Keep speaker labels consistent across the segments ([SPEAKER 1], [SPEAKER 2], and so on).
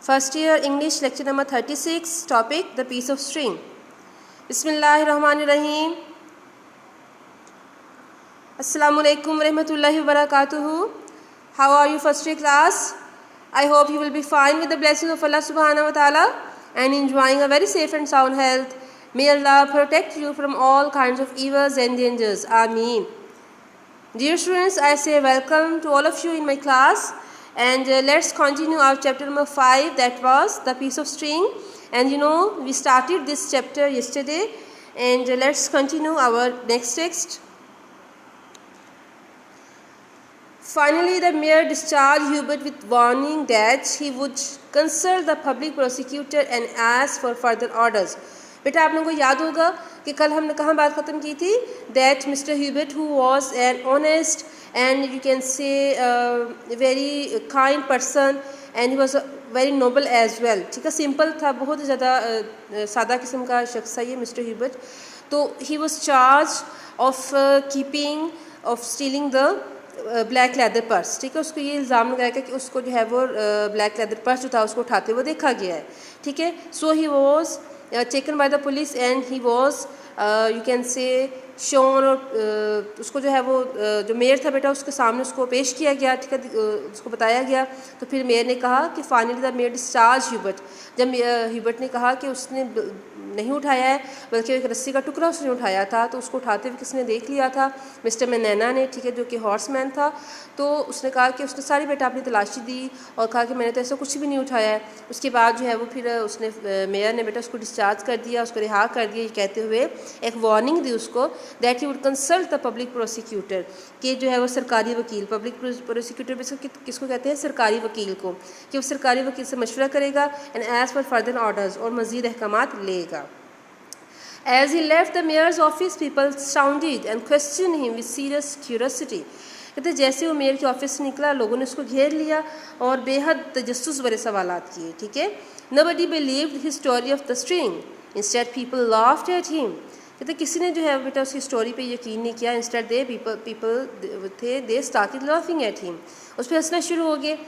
[SPEAKER 1] First year English lecture number 36, topic the piece of string. Bismillahirrahmanirrahim. Assalamu alaikum warahmatullahi wabarakatuh. How are you first year class? I hope you will be fine with the blessings of Allah subhanahu wa ta'ala and enjoying a very safe and sound health. May Allah protect you from all kinds of evils and dangers. Ameen. Dear students, I say welcome to all of you in my class, and let's continue our chapter number 5, that was the piece of string. And you know, we started this chapter yesterday, and let's continue our next text. Finally, the mayor discharged Hubert with warning that he would consult the public prosecutor and ask for further orders. बेटा आप लोगों को याद होगा कि कल हमने कहाँ बात ख़त्म की थी, that Mr. Hubert, who was an honest and you can say very kind person, and he was very noble as well. ठीक है, सिंपल था, बहुत ज़्यादा सादा किस्म का शख्स था ये मिस्टर ह्यूबर्ट. तो he was charged of stealing the black leather purse. ठीक है, उसको ये इल्ज़ाम लगाया गया कि उसको जो है वो ब्लैक लेदर पर्स जो था उसको उठाते हुए देखा गया है. ठीक है, so he was taken by the police and he was you can say shown, और उसको जो है वो जो मेयर था बेटा उसके सामने उसको पेश किया गया. ठीक है, उसको बताया गया. तो फिर मेयर ने कहा कि finally the mayor discharge Hubert. जब ह्यूबर्ट ने कहा कि उसने नहीं उठाया है बल्कि एक रस्सी का टुकड़ा उसने उठाया था, तो उसको उठाते हुए किसने देख लिया था, मिस्टर मैनैना ने. ठीक है, जो कि हॉर्समैन था. तो उसने कहा कि उसने सारी बेटा अपनी तलाशी दी और कहा कि मैंने तो ऐसा कुछ भी नहीं उठाया है. उसके बाद जो है वो फिर उसने मेयर ने बेटा उसको डिस्चार्ज कर दिया, उसको रिहा कर दिया, कहते हुए एक वार्निंग दी उसको that he would consult the public prosecutor, कि जो है वो सरकारी वकील, पब्लिक प्रोसिक्यूटर किसको कहते हैं, सरकारी वकील को, कि वो सरकारी वकील से मशवरा करेगा and as for further orders, और मज़ीद अहकामात लेगा. As he left the mayor's office, people sounded and questioned him with serious curiosity. कहते जैसे वो मेयर के ऑफिस से निकला, लोगों ने उसको घेर लिया और बेहद तजस्सुस भरे सवालात किए. ठीक है, nobody believed his story of the string. Instead, people laughed at him. कहते किसी ने जो है बेटा उसकी स्टोरी पे यकीन नहीं किया. Instead, they started laughing at him. उस पर हंसना शुरू हो गए.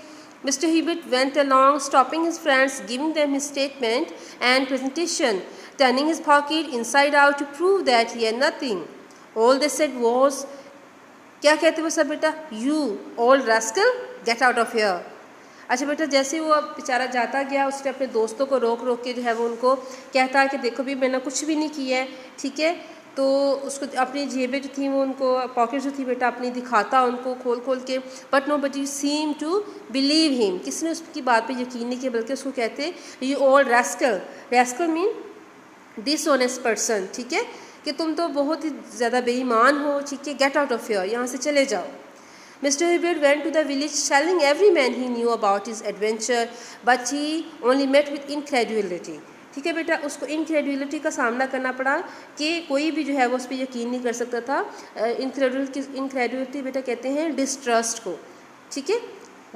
[SPEAKER 1] Mr. Hubert went along, stopping his friends, giving them his statement and presentation, turning his pocket inside out to prove that he had nothing. All they said was, क्या कहते वो सब बेटा, you old rascal, get out of here. अच्छा बेटा, जैसे वो अब बेचारा जाता गया, उसने अपने दोस्तों को रोक रोक के जो है वो उनको कहता है कि देखो भी मैंने कुछ भी नहीं किया है. ठीक है, तो उसको अपनी जेबें जो थी वो उनको पॉकेट जो थी बेटा अपनी दिखाता उनको खोल खोल के. But no but you seem to believe him, किसी ने उसकी बात पे यकीन नहीं किया, बल्कि उसको कहते you old rascal. Rascal mean dishonest person. ठीक है, कि तुम तो बहुत ही ज़्यादा बेईमान हो. ठीक है, गेट आउट ऑफ हियर, यहाँ से चले जाओ. Mr. Hubert went to the village telling every man he knew about his adventure, but he only met with incredulity. ठीक है बेटा, उसको इनक्रेडुलिटी का सामना करना पड़ा कि कोई भी जो है वो उस पर यकीन नहीं कर सकता था. इनक्रेडुलिटी बेटा कहते हैं डिस्ट्रस्ट को. ठीक है,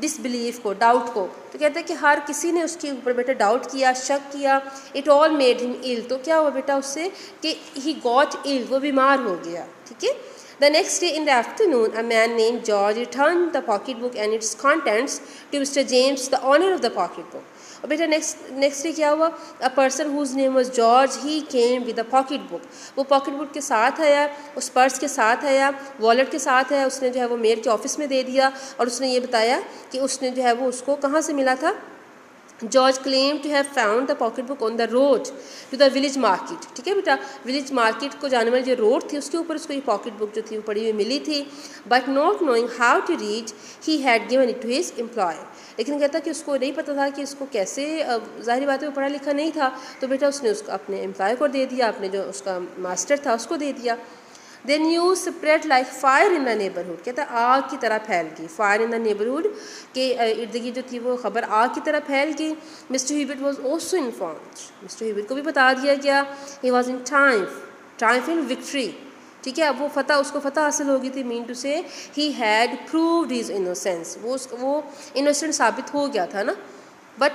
[SPEAKER 1] डिसबिलीफ को, डाउट को. तो कहते हैं कि हर किसी ने उसके ऊपर बेटा डाउट किया, शक किया. इट ऑल मेड हिम इल. तो क्या हुआ बेटा उससे कि ही गॉट इल, वो बीमार हो गया. ठीक है. The next day in the afternoon, a man named George returned the pocketbook and its contents to Mr. James, the owner of the pocketbook. और बेटा next day क्या हुआ, a person whose name was George, he came with the pocketbook. वो pocketbook के साथ आया, उस purse के साथ आया, वॉलेट के साथ आया. उसने जो है वो मेयर के ऑफिस में दे दिया और उसने ये बताया कि उसने जो है वो उसको कहाँ से मिला था. George claimed to have found the pocketbook on the road to the village market. ठीक है बेटा, विलेज मार्केट को जाने वाली जो रोड थी उसके ऊपर उसको ये पॉकेटबुक जो थी वो पड़ी हुई मिली थी. But not knowing how to read he had given it to his employer. लेकिन कहता कि उसको नहीं पता था कि इसको कैसे, ज़ाहिर बात है वो पढ़ा लिखा नहीं था, तो बेटा उसने उसको अपने एम्प्लॉयर को दे दिया, अपने जो उसका मास्टर था उसको दे दिया. The news spread like fire in the neighborhood. कहता आग की तरह फैल गई. फायर इन द नेबरहुड के इर्द गिर्द जो थी वो खबर आग की तरह फैल गई. Mister Hubert was also informed. Mister Hubert को भी बता दिया गया. He was in Triumph in victory. ठीक है, अब वो फतह, उसको फतह हासिल हो गई थी. मीन टू से he had proved his innocence. वो इनोसेंट साबित हो गया था ना. बट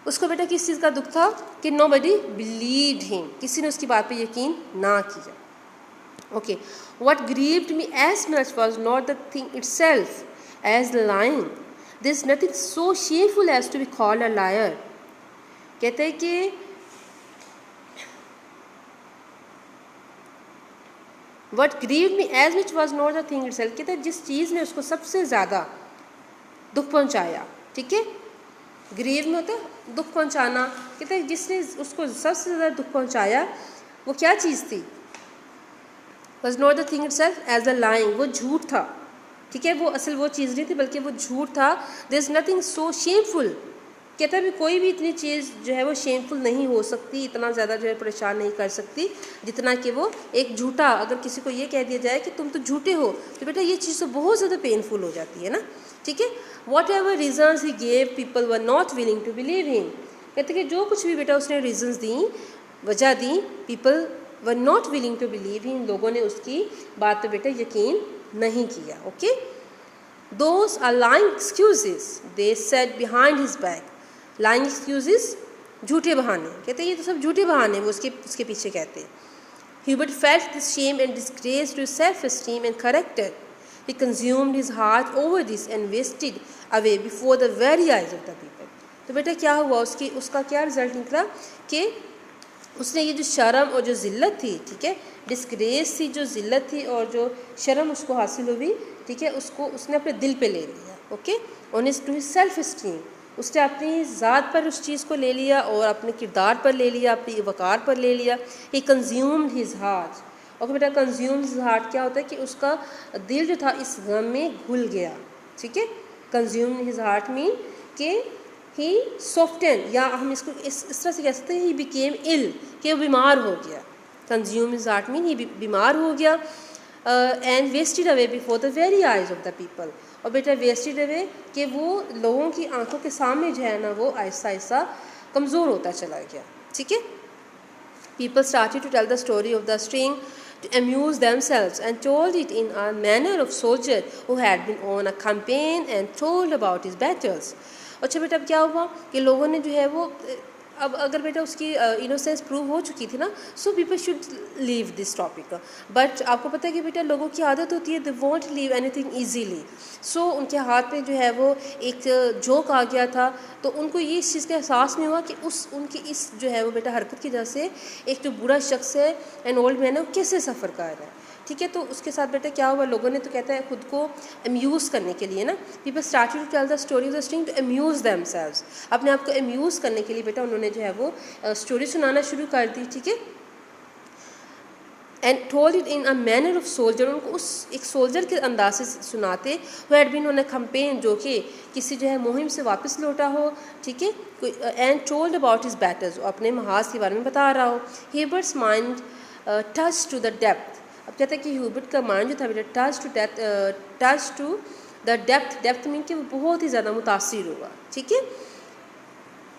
[SPEAKER 1] उसको बेटा किस चीज़ का दुख था कि नोबडी बिलीव्ड हिम, किसी ने उसकी बात पे यकीन ना किया. Okay, what grieved me as much was not the thing itself as the lying, this nothing so shameful as to be called a liar. कहते हैं कि what grieved me as which was not the thing itself. कहते हैं जिस चीज़ ने उसको सबसे ज़्यादा दुख पहुंचाया, ठीक है, ग्रीव में होता है दुख पहुंचाना। कहते हैं जिसने उसको सबसे ज़्यादा दुख पहुंचाया वो क्या चीज़ थी, was not the thing itself as a lying, वो झूठ था, ठीक है, वो असल वो चीज़ नहीं थी बल्कि वो झूठ था। There is nothing so shameful. कहता है भी कोई भी इतनी चीज़ जो है वो शेमफुल नहीं हो सकती, इतना ज़्यादा जो है परेशान नहीं कर सकती जितना कि वो एक झूठा, अगर किसी को ये कह दिया जाए कि तुम तो झूठे हो तो बेटा ये चीज़ तो बहुत ज़्यादा पेनफुल हो जाती है ना, ठीक है। Whatever reasons he gave people were not willing to believe him. कहते कि जो कुछ भी बेटा उसने रीजन्स दी, वजह दी, people were not willing to believe him, लोगों ने उसकी बात पर बेटा यकीन नहीं किया। Okay, those are lying excuses they said behind his back. Lying excuses झूठे बहाने, कहते हैं ये तो सब झूठे बहाने वो उसके पीछे कहते हैं। Hubert felt this shame and disgrace to his self-esteem and character. He consumed his heart over this and wasted away before the very eyes of the people. तो बेटा क्या हुआ, उसका क्या रिजल्ट निकला कि उसने ये जो शर्म और जो ज़िल्लत थी, ठीक है, डिस्ग्रेस थी, जो ज़िल्लत थी और जो शर्म उसको हासिल हुई, ठीक है, उसको उसने अपने दिल पे ले लिया। Okay, on his to his self esteem, उसने अपनी ज़ात पर उस चीज़ को ले लिया और अपने किरदार पर ले लिया, अपनी वक़ार पर ले लिया। ही कंज्यूम्ड हिज हार्ट। और बेटा कंज्यूम्ड हिज हार्ट क्या होता है कि उसका दिल जो था इस गम में घुल गया, ठीक है। कंज्यूम्ड हिज हार्ट मीन कि ही सॉफ्टन, या हम इसको इस तरह से कह सकते हैं ही बिकेम इल, कि वो बीमार हो गया। Consume his heart mean he बीमार हो गया। And wasted away before the very eyes of the people. और बेटा वेस्टेड अवे कि वो लोगों की आंखों के सामने जो है ना वो आहिस्ता आहिस्ता कमज़ोर होता चला गया, ठीक है। People started to tell the story of the string to amuse themselves and told it in a manner of soldier who had been on a campaign and told about his battles। अच्छा बेटा अब क्या हुआ कि लोगों ने जो है वो अब अगर बेटा उसकी इनोसेंस प्रूव हो चुकी थी ना, so people should leave this topic. But आपको पता है कि बेटा लोगों की आदत होती है they won't leave anything easily. So उनके हाथ में जो है वो एक जोक आ गया था, तो उनको ये इस चीज़ का एहसास नहीं हुआ कि उनकी इस जो है वो बेटा हरकत की वजह से एक जो बुरा शख्स है एन ओल्ड मैन है वो कैसे सफ़र कर रहा है, ठीक है। तो उसके साथ बेटा क्या हुआ, लोगों ने तो कहता है खुद को अम्यूज़ करने के लिए ना, people started to tell the story of the string to amuse themselves, अपने आप को अम्यूज़ करने के लिए बेटा उन्होंने जो है वो स्टोरी सुनाना शुरू कर दी, ठीक है। And told it in a manner of soldier, उनको उस एक सोल्जर के अंदाज से सुनाते, who had been on a campaign, जो कि किसी जो है मुहिम से वापस लौटा हो, ठीक है। And told about his battles, अपने महाज के बारे में बता रहा हो। Hubert's mind touch to the depth. अब कहते हैं कि ह्यूबर्ट का माइंड जो था बेटा touch to the depth mean कि वो बहुत ही ज़्यादा मुतासिर हुआ, ठीक है।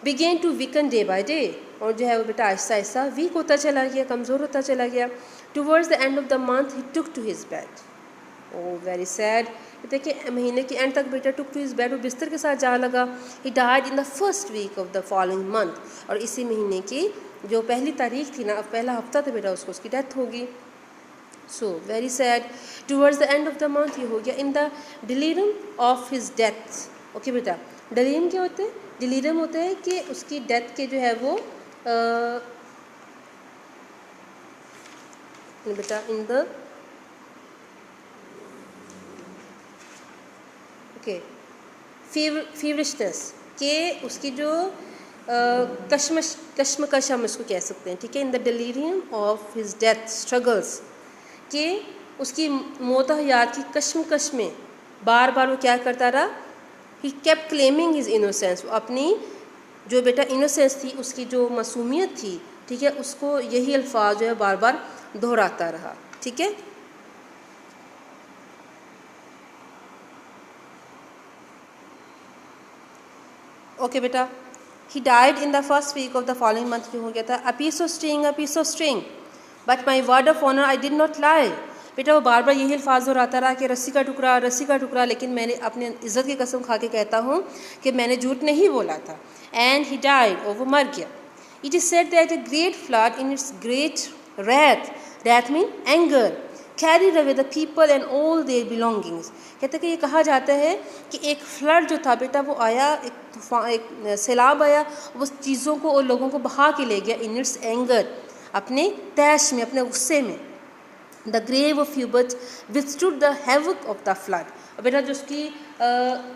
[SPEAKER 1] Began to weaken day by day, और जो है वो बेटा आहिस्ता आहिस्ता वीक होता चला गया, कमज़ोर होता चला गया। Towards the end of the month he took to his bed. Oh very sad. देखिए महीने के एंड तक बेटा टुक टू हिज बेड, वो बिस्तर के साथ जा लगा। He died in the first week of the following month, और इसी महीने की जो पहली तारीख थी ना, पहला हफ्ता था बेटा, उसकी डेथ होगी। So very sad. Towards the end of the month ये हो गया in the delirium of his death. Okay बेटा, डिलीरियम क्या होते हैं, डिलीरियम होता है कि उसकी डेथ के जो है वो बेटा इन द ओके फीवरिशनेस के उसकी जो कश्मकश हम इसको कह सकते हैं, ठीक है। In the delirium of his death struggles, कि उसकी मौत हयात की कश्मकश में बार बार वो क्या करता रहा, he kept claiming his innocence, अपनी जो बेटा इनोसेंस थी, उसकी जो मासूमियत थी, ठीक है, उसको यही अल्फाज जो है बार बार दोहराता रहा, ठीक है। ओके बेटा, he died in the first week of the following month, जो हो गया था। A piece of string but my word of honour I did not lie. बेटा वो बार बार यही अल्फाज दोहराता रहा कि रस्सी का टुकड़ा, लेकिन मैंने अपनी इज़्ज़त की कसम खा के कहता हूँ कि मैंने झूठ नहीं बोला था। एंड ही डाइड, और वो मर गया। It is said that a great flood in its great wrath mean anger, carried away the people and all their belongings। कहते हैं कि ये कहा जाता है कि एक फ्लड जो था बेटा वो आया, एक तूफान, एक सैलाब आया, वो चीज़ों को और लोगों को बहा के ले गया इन इट्स एंगर, अपने तैश में, अपने गुस्से में। The grave of Hubert withstood the havoc of the flood. और बेटा जो उसकी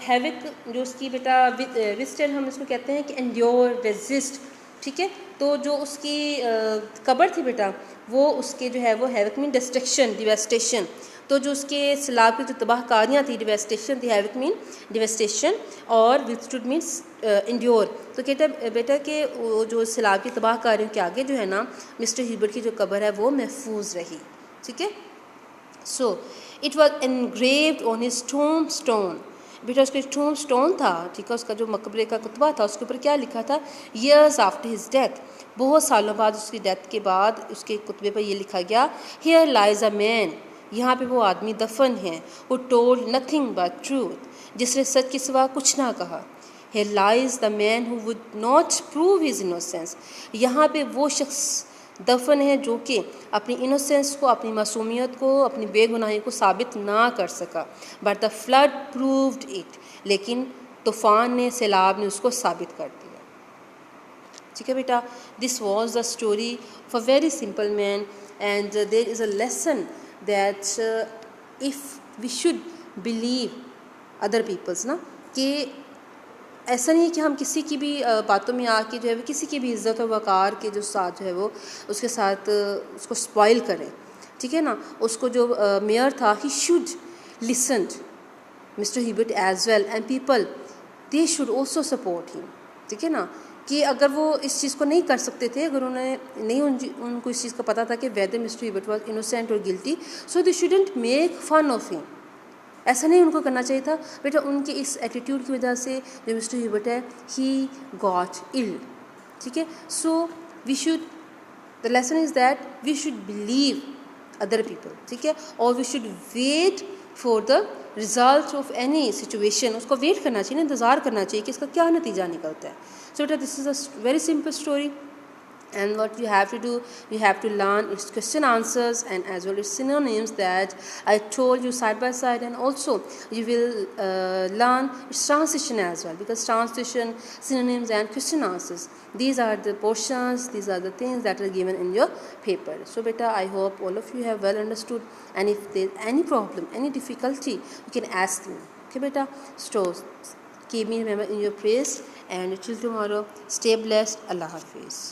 [SPEAKER 1] हैवक, जो उसकी बेटा विस्टर्न हम इसको कहते हैं कि एंड्योर, रेजिस्ट, ठीक है। तो जो उसकी कब्र थी बेटा, वो उसके जो है वो हैवक मीन डिस्ट्रक्शन, डिवेस्टेशन। तो जो उसके सैलाब की जो तबाहकारियाँ थी, डिवेस्टेशन थी, हैवक मीन डिवेस्टेशन, और विथस्टूड मीन्स इंड्योर। तो कहते बेटा कि वो जो सैलाब की तबाहकारियों के आगे जो है ना मिस्टर ह्यूबर्ट की जो कब्र है वो महफूज रही, ठीक है। So it was engraved on his tombstone. बेटा उसका टूम स्टोन था, ठीक है, उसका जो मकबरे का कुतबा था उसके ऊपर क्या लिखा था, ईयर्स आफ्टर हिज डेथ, बहुत सालों बाद उसकी डेथ के बाद उसके कुतबे पर ये लिखा गया, हियर लाइज अ मैन, यहाँ पे वो आदमी दफन है, who told nothing but truth, जिसने सच के सिवा कुछ ना कहा। Here lies the man who would not prove his innocence, यहाँ पे वो शख्स दफन है जो कि अपनी इनोसेंस को, अपनी मासूमियत को, अपनी बेगुनाही को साबित ना कर सका। But the flood proved it, लेकिन तूफ़ान ने, सैलाब ने उसको साबित कर दिया, ठीक है बेटा। This was the story of a very simple man and there is a lesson that if we should believe other peoples ना, कि ऐसा नहीं है कि हम किसी की भी बातों में आके जो है वो किसी की भी इज़्ज़त और वक़ार के जो साथ जो है वो उसके साथ उसको स्पॉइल करें, ठीक है ना। उसको जो मेयर था, he should listen mister Hubert as well and people they should also support him, ठीक है ना। कि अगर वो इस चीज़ को नहीं कर सकते थे, अगर उन्हें नहीं उनको इस चीज़ का पता था कि whether mister Hubert was innocent और guilty, so they shouldn't make fun of him. ऐसा नहीं उनको करना चाहिए था बेटा। उनके इस एटीट्यूड की वजह से जो मिस्टर ह्यूबर्ट है, ही गॉट इल, ठीक है। So we should, the lesson is that we should believe other people, ठीक है, और we should wait for the result of any situation. उसको वेट करना चाहिए, इंतज़ार करना चाहिए कि इसका क्या नतीजा निकलता है। सो बेटा this is a very simple story, and what you have to do, you have to learn its question answers and as well as synonyms that I told you side by side, and also you will learn its translation as well, because translation, synonyms and question answers, these are the portions, these are the things that are given in your paper. So beta, I hope all of you have well understood, and if there is any problem, any difficulty, you can ask me, okay beta. So keep me remember in your prayers, and till tomorrow, stay blessed. Allah Hafiz.